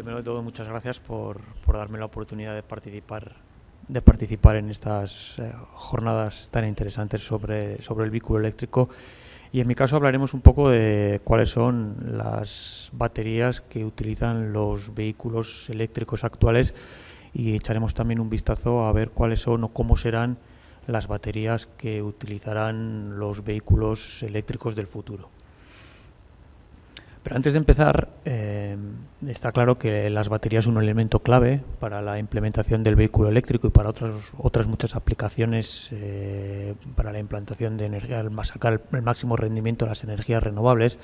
primero de todo, muchas gracias por darme la oportunidad de participar en estas jornadas tan interesantes sobre el vehículo eléctrico. Y en mi caso hablaremos un poco de cuáles son las baterías que utilizan los vehículos eléctricos actuales y echaremos también un vistazo a ver cuáles son o cómo serán las baterías que utilizarán los vehículos eléctricos del futuro. Pero antes de empezar, está claro que las baterías son un elemento clave para la implementación del vehículo eléctrico y para otras muchas aplicaciones para la implantación de energía, sacar el máximo rendimiento de las energías renovables.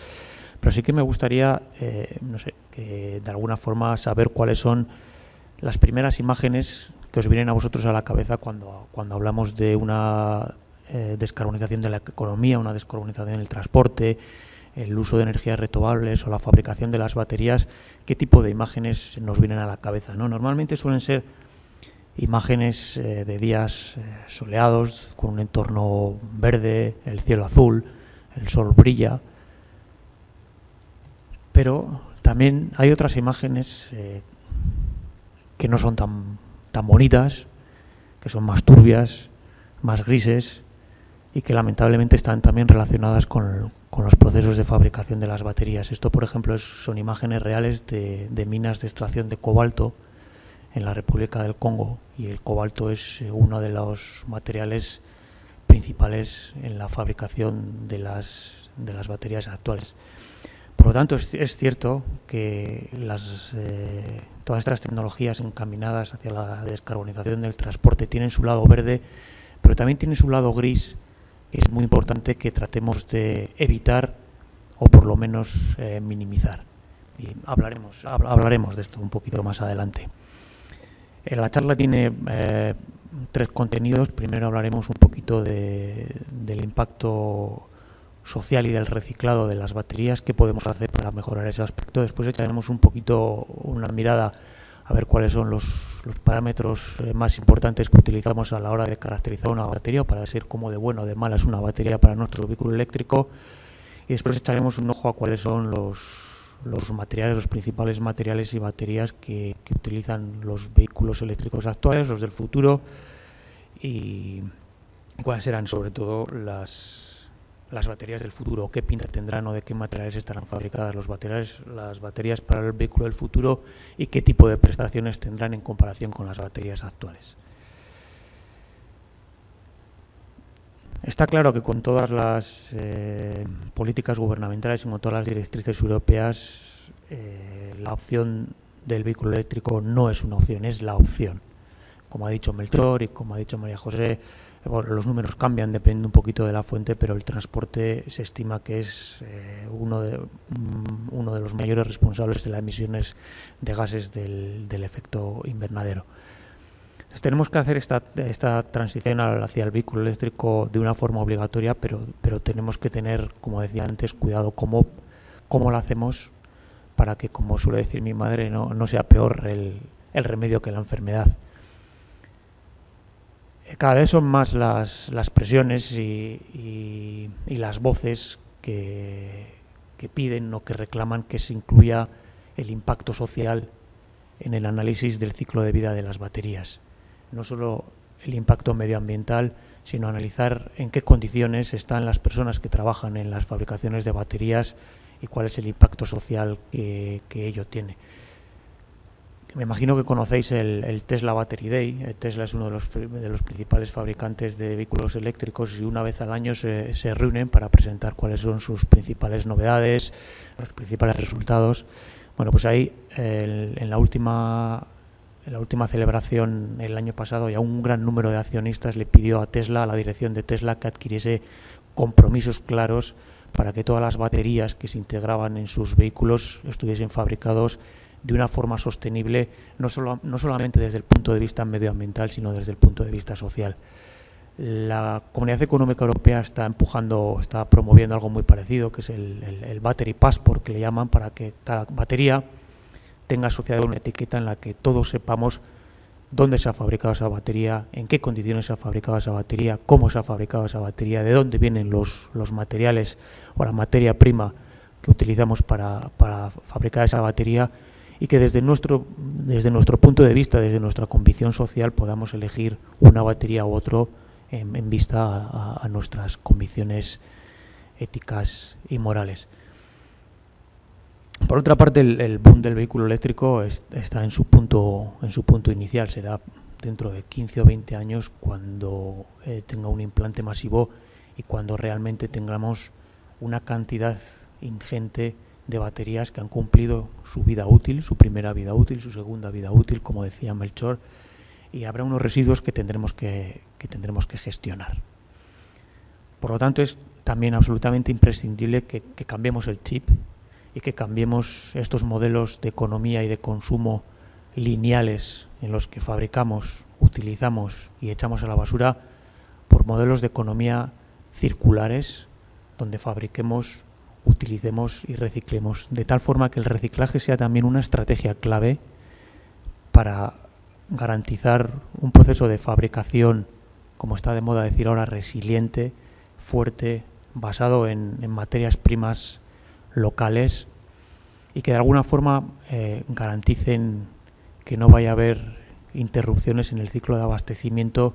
Pero sí que me gustaría, que de alguna forma saber cuáles son las primeras imágenes que os vienen a vosotros a la cabeza cuando hablamos de una descarbonización de la economía, una descarbonización del transporte, el uso de energías renovables o la fabricación de las baterías. ¿Qué tipo de imágenes nos vienen a la cabeza, ¿no? Normalmente suelen ser imágenes de días soleados, con un entorno verde, el cielo azul, el sol brilla. Pero también hay otras imágenes que no son tan bonitas, que son más turbias, más grises y que lamentablemente están también relacionadas con los procesos de fabricación de las baterías. Esto, por ejemplo, son imágenes reales de minas de extracción de cobalto en la República del Congo, y el cobalto es uno de los materiales principales en la fabricación de las baterías actuales. Por lo tanto, es cierto que todas estas tecnologías encaminadas hacia la descarbonización del transporte tienen su lado verde, pero también tienen su lado gris. Es muy importante que tratemos de evitar o por lo menos minimizar. Y hablaremos de esto un poquito más adelante. La charla tiene 3 contenidos. Primero hablaremos un poquito del impacto social y del reciclado de las baterías, qué podemos hacer para mejorar ese aspecto. Después echaremos un poquito una mirada a ver cuáles son los parámetros más importantes que utilizamos a la hora de caracterizar una batería, para decir cómo de buena o de mala es una batería para nuestro vehículo eléctrico. Y después echaremos un ojo a cuáles son los materiales, los principales materiales y baterías que utilizan los vehículos eléctricos actuales, los del futuro, y cuáles serán sobre todo las baterías del futuro, qué pinta tendrán o de qué materiales estarán fabricadas las baterías para el vehículo del futuro y qué tipo de prestaciones tendrán en comparación con las baterías actuales. Está claro que con todas las políticas gubernamentales y con todas las directrices europeas, la opción del vehículo eléctrico no es una opción, es la opción. Como ha dicho Melchor y como ha dicho María José, los números cambian dependiendo un poquito de la fuente, pero el transporte se estima que es uno de los mayores responsables de las emisiones de gases del efecto invernadero. Entonces, tenemos que hacer esta transición hacia el vehículo eléctrico de una forma obligatoria, pero tenemos que tener, como decía antes, cuidado cómo lo hacemos para que, como suele decir mi madre, no sea peor el remedio que la enfermedad. Cada vez son más las presiones y las voces que piden o que reclaman que se incluya el impacto social en el análisis del ciclo de vida de las baterías. No solo el impacto medioambiental, sino analizar en qué condiciones están las personas que trabajan en las fabricaciones de baterías y cuál es el impacto social que ello tiene. Me imagino que conocéis el Tesla Battery Day. Tesla es uno de los principales fabricantes de vehículos eléctricos y una vez al año se reúnen para presentar cuáles son sus principales novedades, los principales resultados. Bueno, pues ahí en la última celebración el año pasado, ya un gran número de accionistas le pidió a Tesla, a la dirección de Tesla, que adquiriese compromisos claros para que todas las baterías que se integraban en sus vehículos estuviesen fabricados de una forma sostenible, no solamente desde el punto de vista medioambiental, sino desde el punto de vista social. La Comunidad Económica Europea está promoviendo algo muy parecido, que es el Battery Passport, que le llaman, para que cada batería tenga asociada una etiqueta en la que todos sepamos dónde se ha fabricado esa batería, en qué condiciones se ha fabricado esa batería, cómo se ha fabricado esa batería, de dónde vienen los materiales o la materia prima que utilizamos para fabricar esa batería, y que desde nuestro punto de vista, desde nuestra convicción social, podamos elegir una batería u otro en vista a nuestras convicciones éticas y morales. Por otra parte, el boom del vehículo eléctrico está en su punto inicial. Será dentro de 15 o 20 años cuando tenga un implante masivo y cuando realmente tengamos una cantidad ingente de baterías que han cumplido su vida útil, su primera vida útil, su segunda vida útil, como decía Melchor, y habrá unos residuos que tendremos que gestionar. Por lo tanto, es también absolutamente imprescindible que cambiemos el chip y que cambiemos estos modelos de economía y de consumo lineales en los que fabricamos, utilizamos y echamos a la basura por modelos de economía circulares donde fabriquemos, utilicemos y reciclemos, de tal forma que el reciclaje sea también una estrategia clave para garantizar un proceso de fabricación, como está de moda decir ahora, resiliente, fuerte, basado en materias primas locales y que de alguna forma garanticen que no vaya a haber interrupciones en el ciclo de abastecimiento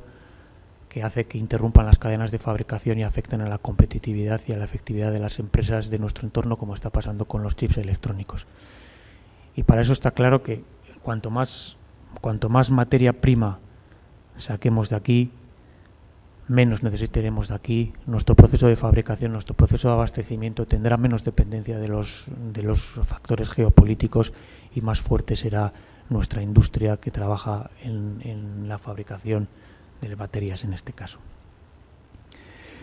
que hace que interrumpan las cadenas de fabricación y afecten a la competitividad y a la efectividad de las empresas de nuestro entorno, como está pasando con los chips electrónicos. Y para eso está claro que cuanto más materia prima saquemos de aquí, menos necesitaremos de aquí. Nuestro proceso de fabricación, nuestro proceso de abastecimiento tendrá menos dependencia de los factores geopolíticos y más fuerte será nuestra industria que trabaja en la fabricación de baterías en este caso.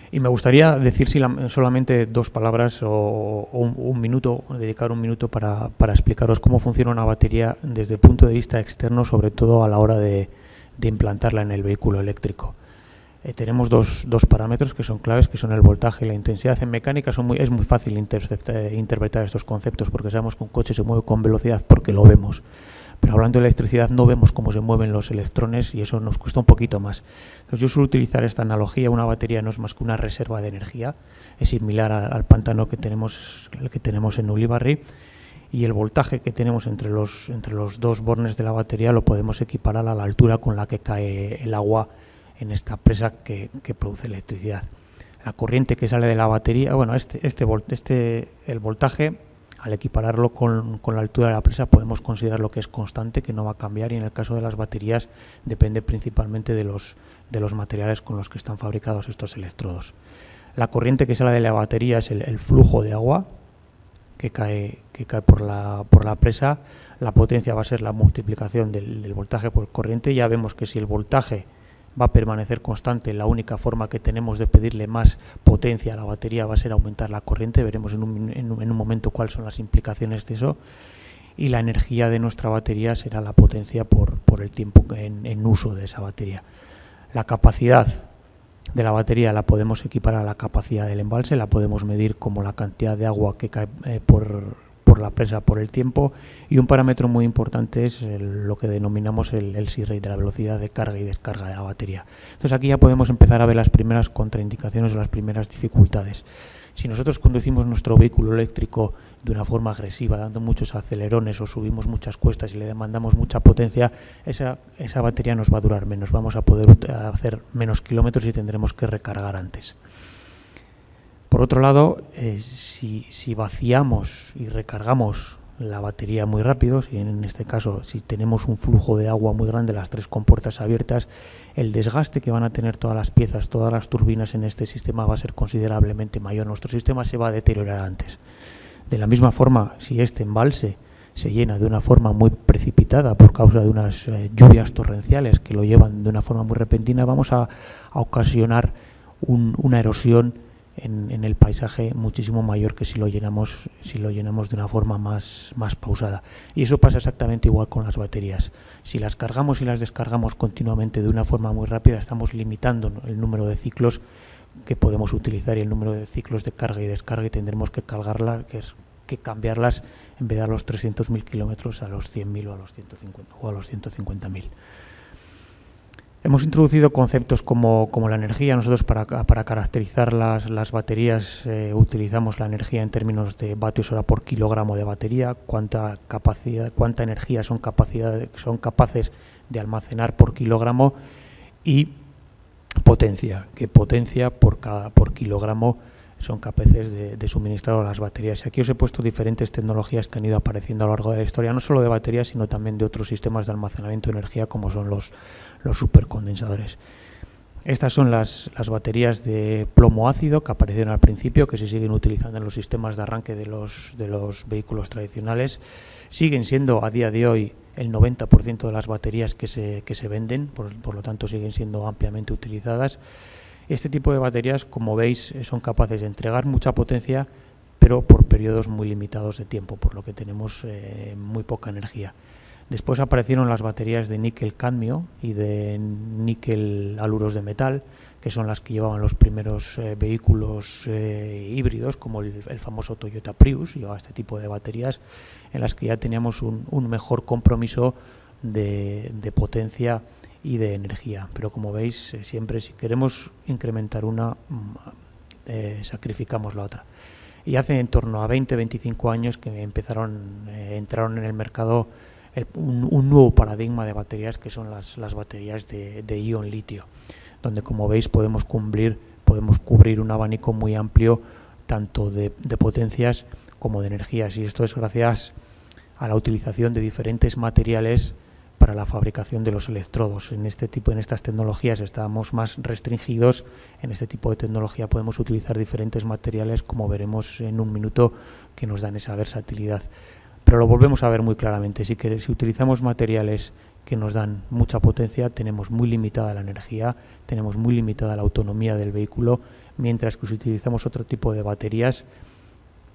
Y me gustaría decir solamente dos palabras o un minuto, dedicar un minuto para explicaros cómo funciona una batería desde el punto de vista externo, sobre todo a la hora de implantarla en el vehículo eléctrico. Tenemos dos parámetros que son claves, que son el voltaje y la intensidad. En mecánica es muy fácil interpretar estos conceptos porque sabemos que un coche se mueve con velocidad porque lo vemos. Pero hablando de electricidad no vemos cómo se mueven los electrones y eso nos cuesta un poquito más. Entonces yo suelo utilizar esta analogía. Una batería no es más que una reserva de energía, es similar al pantano que tenemos en Ulibarri, y el voltaje que tenemos entre los dos bornes de la batería lo podemos equiparar a la altura con la que cae el agua en esta presa que produce electricidad. La corriente que sale de la batería, bueno, el voltaje, al equipararlo con la altura de la presa, podemos considerar lo que es constante, que no va a cambiar, y en el caso de las baterías depende principalmente de los materiales con los que están fabricados estos electrodos. La corriente que sale de la batería es el flujo de agua que cae por la presa. La potencia va a ser la multiplicación del voltaje por corriente. Ya vemos que si el voltaje va a permanecer constante, la única forma que tenemos de pedirle más potencia a la batería va a ser aumentar la corriente. Veremos en un momento cuáles son las implicaciones de eso. Y la energía de nuestra batería será la potencia por el tiempo en uso de esa batería. La capacidad de la batería la podemos equiparar a la capacidad del embalse, la podemos medir como la cantidad de agua que cae por la presa por el tiempo, y un parámetro muy importante es lo que denominamos el C-rate, de la velocidad de carga y descarga de la batería. Entonces aquí ya podemos empezar a ver las primeras contraindicaciones o las primeras dificultades. Si nosotros conducimos nuestro vehículo eléctrico de una forma agresiva, dando muchos acelerones o subimos muchas cuestas y le demandamos mucha potencia, esa batería nos va a durar menos, vamos a poder hacer menos kilómetros y tendremos que recargar antes. Por otro lado, si vaciamos y recargamos la batería muy rápido, si en este caso si tenemos un flujo de agua muy grande, las tres compuertas abiertas, el desgaste que van a tener todas las piezas, todas las turbinas en este sistema va a ser considerablemente mayor. Nuestro sistema se va a deteriorar antes. De la misma forma, si este embalse se llena de una forma muy precipitada por causa de unas lluvias torrenciales que lo llevan de una forma muy repentina, vamos a ocasionar una erosión en el paisaje muchísimo mayor que si lo llenamos de una forma más pausada. Y eso pasa exactamente igual con las baterías. Si las cargamos y las descargamos continuamente de una forma muy rápida, estamos limitando el número de ciclos que podemos utilizar y el número de ciclos de carga y descarga, y tendremos que cambiarlas en vez de a los 300.000 kilómetros a los 100.000 o a los 150.000. Hemos introducido conceptos como la energía. Nosotros para caracterizar las baterías utilizamos la energía en términos de vatios hora por kilogramo de batería, cuánta energía son capaces de almacenar por kilogramo, y potencia, qué potencia por kilogramo son capaces de suministrar a las baterías. Aquí os he puesto diferentes tecnologías que han ido apareciendo a lo largo de la historia, no solo de baterías, sino también de otros sistemas de almacenamiento de energía, como son los supercondensadores. Estas son las baterías de plomo ácido que aparecieron al principio, que se siguen utilizando en los sistemas de arranque de los vehículos tradicionales. Siguen siendo a día de hoy el 90% de las baterías que se venden, por lo tanto siguen siendo ampliamente utilizadas. Este tipo de baterías, como veis, son capaces de entregar mucha potencia, pero por periodos muy limitados de tiempo, por lo que tenemos muy poca energía. Después aparecieron las baterías de níquel-cadmio y de níquel-haluros de metal, que son las que llevaban los primeros vehículos híbridos, como el famoso Toyota Prius. Llevaba este tipo de baterías en las que ya teníamos un mejor compromiso de potencia y de energía, pero como veis, siempre si queremos incrementar una, sacrificamos la otra. Y hace en torno a 20-25 años que entraron en el mercado un nuevo paradigma de baterías, que son las baterías de ion litio, donde, como veis, podemos cubrir un abanico muy amplio tanto de potencias como de energías, y esto es gracias a la utilización de diferentes materiales para la fabricación de los electrodos. En estas tecnologías estamos más restringidos. En este tipo de tecnología podemos utilizar diferentes materiales, como veremos en un minuto, que nos dan esa versatilidad. Pero lo volvemos a ver muy claramente. Si utilizamos materiales que nos dan mucha potencia, tenemos muy limitada la energía, tenemos muy limitada la autonomía del vehículo, mientras que si utilizamos otro tipo de baterías,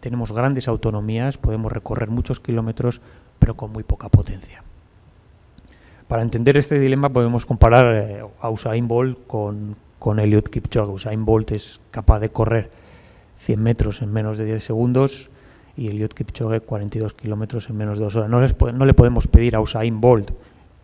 tenemos grandes autonomías, podemos recorrer muchos kilómetros, pero con muy poca potencia. Para entender este dilema podemos comparar a Usain Bolt con Eliud Kipchoge. Usain Bolt es capaz de correr 100 metros en menos de 10 segundos y Eliud Kipchoge 42 kilómetros en menos de 2 horas. No le podemos pedir a Usain Bolt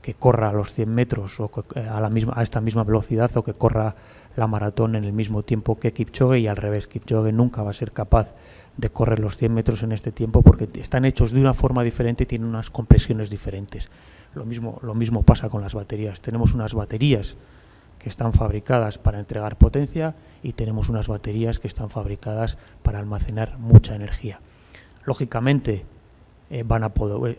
que corra a los 100 metros o a esta misma velocidad, o que corra la maratón en el mismo tiempo que Kipchoge, y al revés. Kipchoge nunca va a ser capaz de correr los 100 metros en este tiempo, porque están hechos de una forma diferente y tienen unas compresiones diferentes. Lo mismo pasa con las baterías. Tenemos unas baterías que están fabricadas para entregar potencia y tenemos unas baterías que están fabricadas para almacenar mucha energía. Lógicamente, van a poder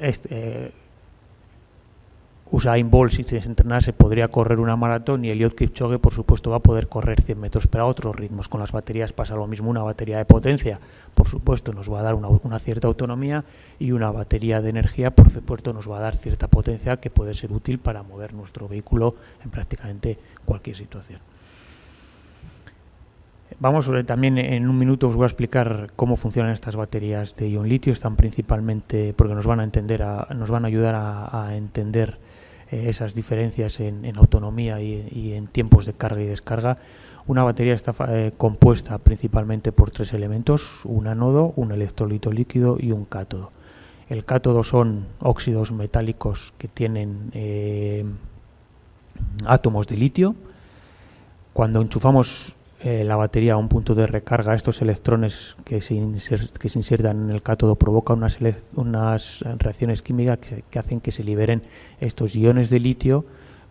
Usain Bolt, si se entrenase, podría correr una maratón, y Eliud Kipchoge, por supuesto, va a poder correr 100 metros, pero a otros ritmos. Con las baterías pasa lo mismo. Una batería de potencia, por supuesto, nos va a dar una cierta autonomía, y una batería de energía, por supuesto, nos va a dar cierta potencia que puede ser útil para mover nuestro vehículo en prácticamente cualquier situación. También en un minuto os voy a explicar cómo funcionan estas baterías de ion litio. Están principalmente porque nos van a ayudar a entender esas diferencias en autonomía y en tiempos de carga y descarga. Una batería está compuesta principalmente por 3 elementos: un ánodo, un electrolito líquido y un cátodo. El cátodo son óxidos metálicos que tienen átomos de litio. Cuando enchufamos la batería a un punto de recarga, estos electrones que se insertan en el cátodo provocan unas reacciones químicas que hacen que se liberen estos iones de litio,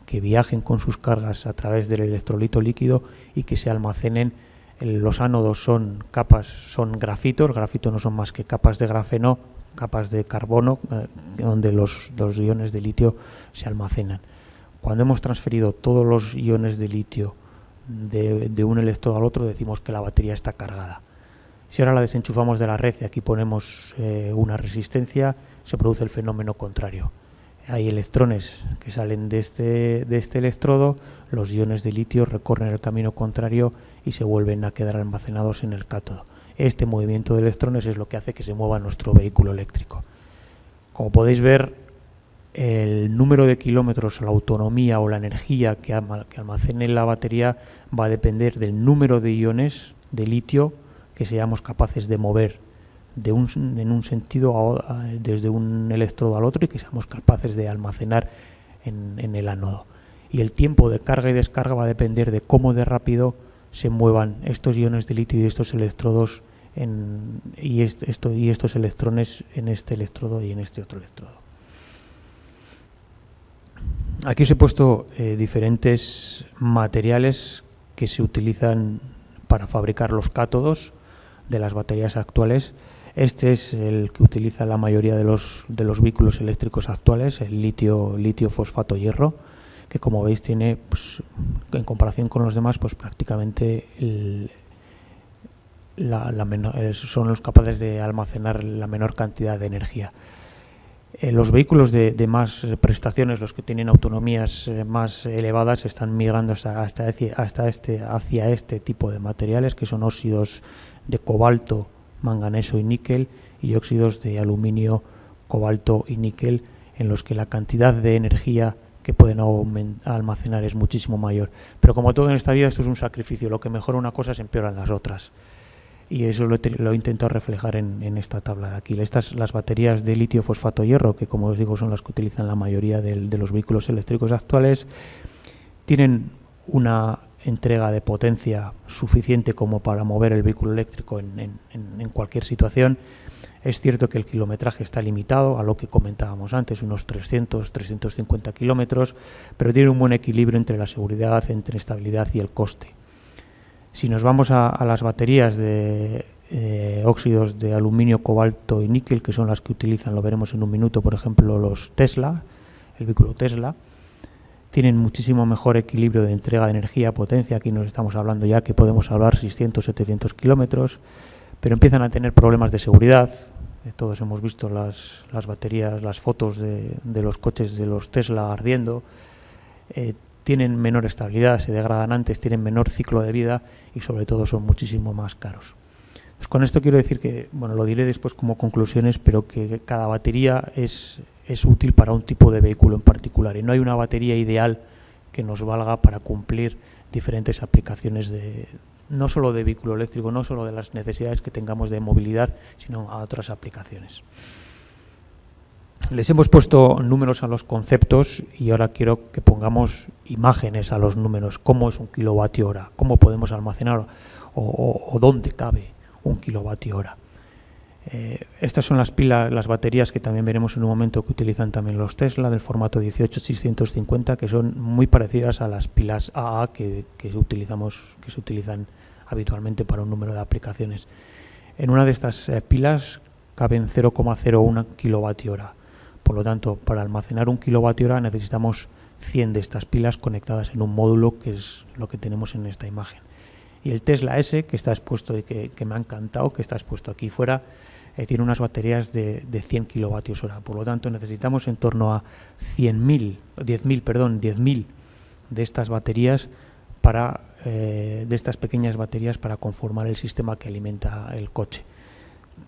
que viajen con sus cargas a través del electrolito líquido y que se almacenen. Los ánodos son grafito. El grafito no son más que capas de grafeno, capas de carbono, donde los iones de litio se almacenan. Cuando hemos transferido todos los iones de litio de un electrodo al otro, decimos que la batería está cargada. Si ahora la desenchufamos de la red y aquí ponemos una resistencia, se produce el fenómeno contrario. Hay electrones que salen de este electrodo, los iones de litio recorren el camino contrario y se vuelven a quedar almacenados en el cátodo. Este movimiento de electrones es lo que hace que se mueva nuestro vehículo eléctrico. Como podéis ver, el número de kilómetros, la autonomía o la energía que almacene la batería va a depender del número de iones de litio que seamos capaces de mover en un sentido desde un electrodo al otro, y que seamos capaces de almacenar en el ánodo. y el tiempo de carga y descarga va a depender de cómo de rápido se muevan estos iones de litio y estos electrodos y estos electrones en este electrodo y en este otro electrodo. Aquí os he puesto diferentes materiales que se utilizan para fabricar los cátodos de las baterías actuales. Este es el que utiliza la mayoría de los vehículos eléctricos actuales, el litio fosfato hierro, que como veis tiene, pues, en comparación con los demás, pues prácticamente son los capaces de almacenar la menor cantidad de energía. Los vehículos de más prestaciones, los que tienen autonomías más elevadas, están migrando hacia este tipo de materiales, que son óxidos de cobalto, manganeso y níquel, y óxidos de aluminio, cobalto y níquel, en los que la cantidad de energía que pueden almacenar es muchísimo mayor. Pero como todo en esta vida, esto es un sacrificio. Lo que mejora una cosa se empeoran las otras. Y eso lo he intentado reflejar en esta tabla de aquí. Las baterías de litio fosfato hierro, que como os digo son las que utilizan la mayoría de los vehículos eléctricos actuales, tienen una entrega de potencia suficiente como para mover el vehículo eléctrico en cualquier situación. Es cierto que el kilometraje está limitado a lo que comentábamos antes, unos 300-350 kilómetros, pero tiene un buen equilibrio entre la seguridad, entre estabilidad y el coste. Si nos vamos a las baterías de óxidos de aluminio, cobalto y níquel, que son las que utilizan, lo veremos en un minuto, por ejemplo, los Tesla, el vehículo Tesla, tienen muchísimo mejor equilibrio de entrega de energía, potencia. Aquí nos estamos hablando ya que podemos hablar 600-700 kilómetros, pero empiezan a tener problemas de seguridad. Todos hemos visto las baterías, las fotos de los coches de los Tesla ardiendo. Tienen menor estabilidad, se degradan antes, tienen menor ciclo de vida y sobre todo son muchísimo más caros. Pues con esto quiero decir que, bueno, lo diré después como conclusiones, pero que cada batería es útil para un tipo de vehículo en particular y no hay una batería ideal que nos valga para cumplir diferentes aplicaciones no solo de vehículo eléctrico, no solo de las necesidades que tengamos de movilidad, sino a otras aplicaciones. Les hemos puesto números a los conceptos y ahora quiero que pongamos imágenes a los números. ¿Cómo es un kilovatio hora? ¿Cómo podemos almacenar o dónde cabe un kilovatio hora? Estas son las baterías que también veremos en un momento que utilizan también los Tesla del formato 18650, que son muy parecidas a las pilas AA que se utilizan habitualmente para un número de aplicaciones. En una de estas pilas caben 0,01 kilovatio hora. Por lo tanto, para almacenar un kilovatio hora necesitamos 100 de estas pilas conectadas en un módulo, que es lo que tenemos en esta imagen. Y el Tesla S, que está expuesto y que me ha encantado, que está expuesto aquí fuera, tiene unas baterías de 100 kilovatios hora. Por lo tanto, necesitamos en torno a 10.000 de estas baterías de estas pequeñas baterías para conformar el sistema que alimenta el coche.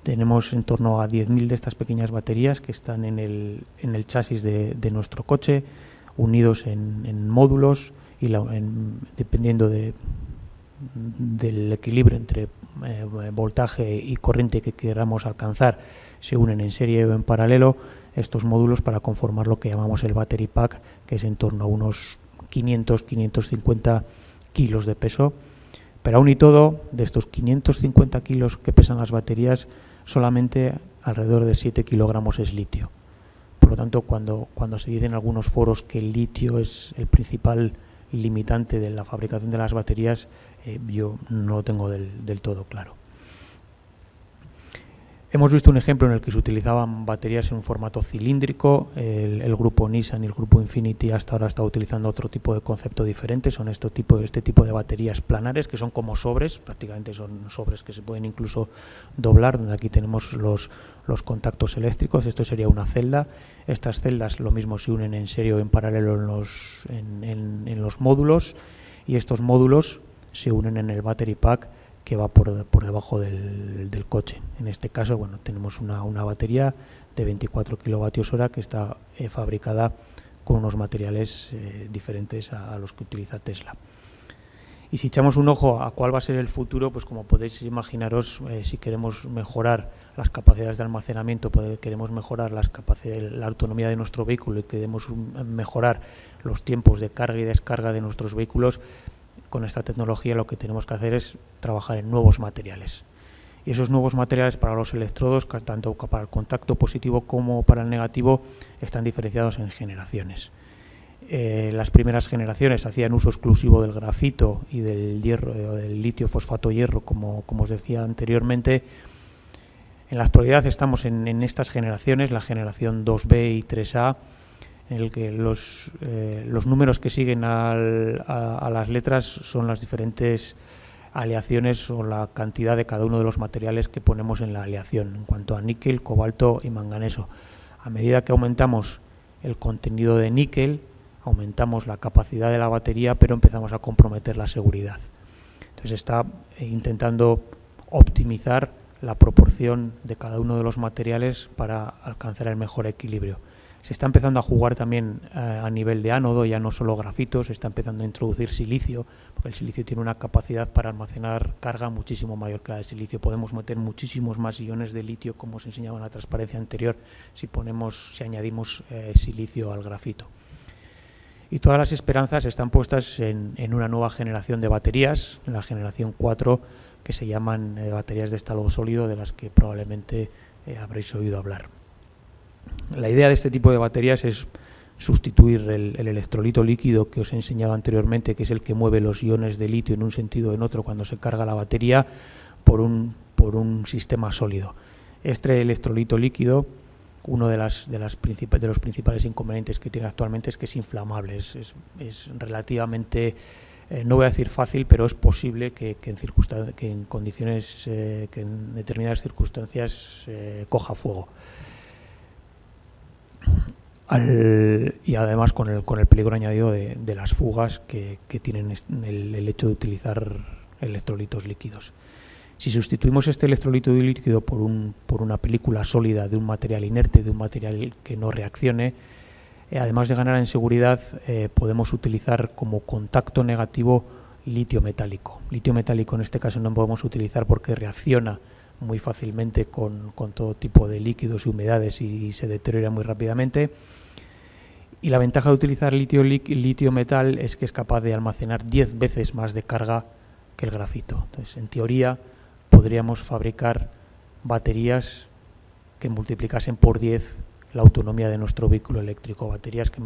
Tenemos en torno a 10.000 de estas pequeñas baterías que están en el chasis de nuestro coche, unidos en módulos y dependiendo del equilibrio entre voltaje y corriente que queramos alcanzar, se unen en serie o en paralelo estos módulos para conformar lo que llamamos el battery pack, que es en torno a unos 500-550 kilos de peso. Pero aún y todo, de estos 550 kilos que pesan las baterías, solamente alrededor de 7 kilogramos es litio. Por lo tanto, cuando se dice en algunos foros que el litio es el principal limitante de la fabricación de las baterías, yo no lo tengo del todo claro. Hemos visto un ejemplo en el que se utilizaban baterías en un formato cilíndrico. El grupo Nissan y el grupo Infiniti hasta ahora está utilizando otro tipo de concepto diferente. Son este tipo de baterías planares, que son como sobres, prácticamente son sobres que se pueden incluso doblar, donde aquí tenemos los contactos eléctricos. Esto sería una celda. Estas celdas lo mismo se unen en serie o en paralelo en los módulos, y estos módulos se unen en el battery pack que va por debajo del coche. En este caso, bueno, tenemos una batería de 24 kilovatios hora que está fabricada con unos materiales diferentes a los que utiliza Tesla. Y si echamos un ojo a cuál va a ser el futuro, pues como podéis imaginaros, si queremos mejorar las capacidades de almacenamiento, queremos mejorar la autonomía de nuestro vehículo y queremos mejorar los tiempos de carga y descarga de nuestros vehículos, con esta tecnología lo que tenemos que hacer es trabajar en nuevos materiales. Y esos nuevos materiales para los electrodos, tanto para el contacto positivo como para el negativo, están diferenciados en generaciones. Las primeras generaciones hacían uso exclusivo del grafito y del hierro, del litio fosfato hierro, como os decía anteriormente. En la actualidad estamos en estas generaciones, la generación 2B y 3A, en el que los números que siguen a las letras son las diferentes aleaciones o la cantidad de cada uno de los materiales que ponemos en la aleación, en cuanto a níquel, cobalto y manganeso. A medida que aumentamos el contenido de níquel, aumentamos la capacidad de la batería, pero empezamos a comprometer la seguridad. Entonces está intentando optimizar la proporción de cada uno de los materiales para alcanzar el mejor equilibrio. Se está empezando a jugar también a nivel de ánodo, ya no solo grafito, se está empezando a introducir silicio, porque el silicio tiene una capacidad para almacenar carga muchísimo mayor que la del silicio. Podemos meter muchísimos más iones de litio, como os enseñaba en la transparencia anterior, si añadimos silicio al grafito. Y todas las esperanzas están puestas en una nueva generación de baterías, la generación 4, que se llaman baterías de estado sólido, de las que probablemente habréis oído hablar. La idea de este tipo de baterías es sustituir el electrolito líquido que os he enseñado anteriormente, que es el que mueve los iones de litio en un sentido o en otro cuando se carga la batería, por un sistema sólido. Este electrolito líquido, uno de los principales inconvenientes que tiene actualmente es que es inflamable, es relativamente, no voy a decir fácil, pero es posible que en condiciones, que en determinadas circunstancias coja fuego. Y además con el peligro añadido de las fugas que tienen el hecho de utilizar electrolitos líquidos. Si sustituimos este electrolito líquido por una película sólida de un material inerte, de un material que no reaccione, además de ganar en seguridad, podemos utilizar como contacto negativo litio metálico. Litio metálico en este caso no podemos utilizar porque reacciona muy fácilmente con todo tipo de líquidos y humedades y se deteriora muy rápidamente. Y la ventaja de utilizar litio metal es que es capaz de almacenar 10 veces más de carga que el grafito. Entonces, en teoría, podríamos fabricar baterías que multiplicasen por 10 la autonomía de nuestro vehículo eléctrico, baterías que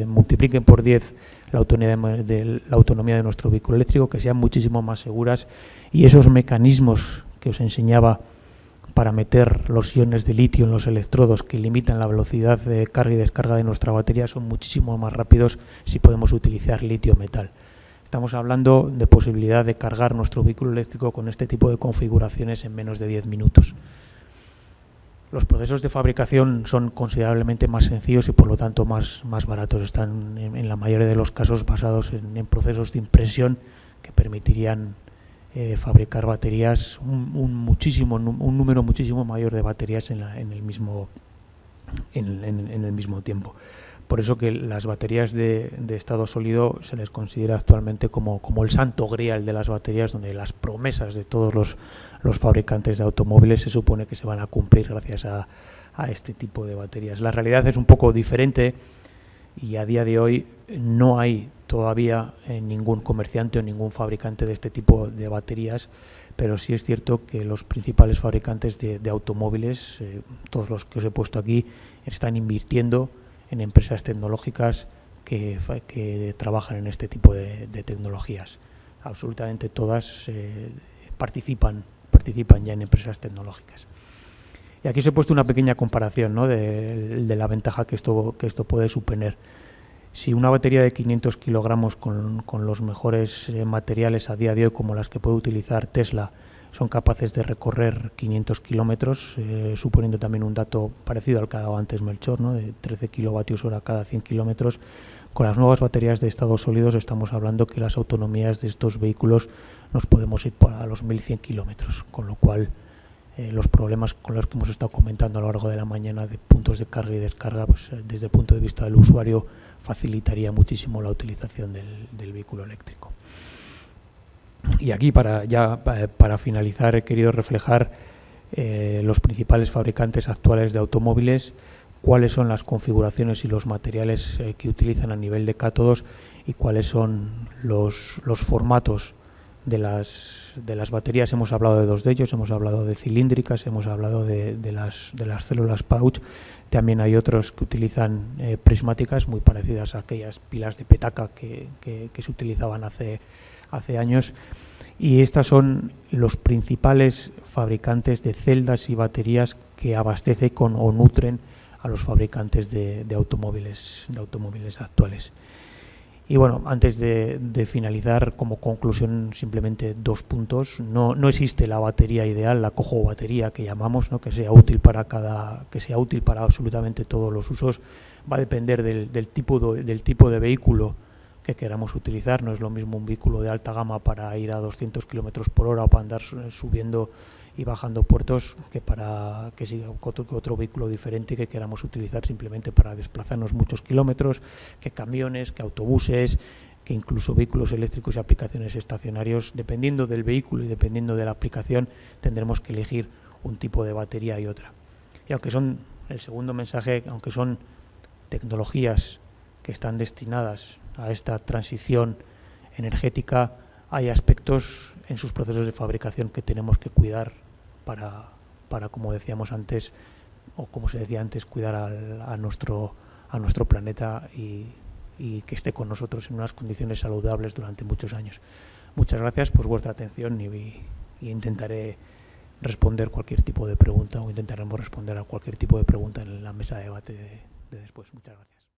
multipliquen por 10 la autonomía de nuestro vehículo eléctrico, que sean muchísimo más seguras, y esos mecanismos que os enseñaba para meter los iones de litio en los electrodos que limitan la velocidad de carga y descarga de nuestra batería son muchísimo más rápidos si podemos utilizar litio metal. Estamos hablando de posibilidad de cargar nuestro vehículo eléctrico con este tipo de configuraciones en menos de 10 minutos. Los procesos de fabricación son considerablemente más sencillos y por lo tanto más baratos. Están en la mayoría de los casos basados en procesos de impresión que permitirían fabricar baterías, un número muchísimo mayor de baterías en el mismo tiempo. Por eso que las baterías de estado sólido se les considera actualmente como el santo grial de las baterías, donde las promesas de todos los fabricantes de automóviles se supone que se van a cumplir gracias a este tipo de baterías. La realidad es un poco diferente y a día de hoy no hay todavía ningún comerciante o ningún fabricante de este tipo de baterías, pero sí es cierto que los principales fabricantes de automóviles, todos los que os he puesto aquí, están invirtiendo en empresas tecnológicas que trabajan en este tipo de tecnologías. Absolutamente todas participan ya en empresas tecnológicas. Y aquí os he puesto una pequeña comparación, ¿no?, de la ventaja que esto puede suponer. Si una batería de 500 kilogramos con los mejores materiales a día de hoy, como las que puede utilizar Tesla, son capaces de recorrer 500 kilómetros, suponiendo también un dato parecido al que ha dado antes Melchor, ¿no?, de 13 kilovatios hora cada 100 kilómetros, con las nuevas baterías de estados sólidos estamos hablando que las autonomías de estos vehículos nos podemos ir a los 1100 kilómetros, con lo cual los problemas con los que hemos estado comentando a lo largo de la mañana de puntos de carga y descarga, pues desde el punto de vista del usuario facilitaría muchísimo la utilización del vehículo eléctrico. Y aquí, para finalizar, he querido reflejar los principales fabricantes actuales de automóviles, cuáles son las configuraciones y los materiales que utilizan a nivel de cátodos y cuáles son los formatos de las baterías. Hemos hablado de dos de ellos, hemos hablado de cilíndricas, hemos hablado de las células pouch. También hay otros que utilizan prismáticas, muy parecidas a aquellas pilas de petaca que se utilizaban hace años. Y estas son los principales fabricantes de celdas y baterías que abastecen o nutren a los fabricantes de automóviles actuales. Y bueno, antes de finalizar, como conclusión, simplemente 2 puntos. No existe la batería ideal, la cojo batería que llamamos, ¿no?, que sea útil para absolutamente todos los usos. Va a depender del tipo de vehículo que queramos utilizar. No es lo mismo un vehículo de alta gama para ir a 200 km por hora o para andar subiendo y bajando puertos que siga otro vehículo diferente que queramos utilizar simplemente para desplazarnos muchos kilómetros, que camiones, que autobuses, que incluso vehículos eléctricos y aplicaciones estacionarios. Dependiendo del vehículo y dependiendo de la aplicación, tendremos que elegir un tipo de batería y otra. Y el segundo mensaje, aunque son tecnologías que están destinadas a esta transición energética, hay aspectos en sus procesos de fabricación que tenemos que cuidar para como decíamos antes, o como se decía antes, cuidar a nuestro planeta y que esté con nosotros en unas condiciones saludables durante muchos años. Muchas gracias por vuestra atención y intentaré responder cualquier tipo de pregunta, o intentaremos responder a cualquier tipo de pregunta en la mesa de debate de después. Muchas gracias.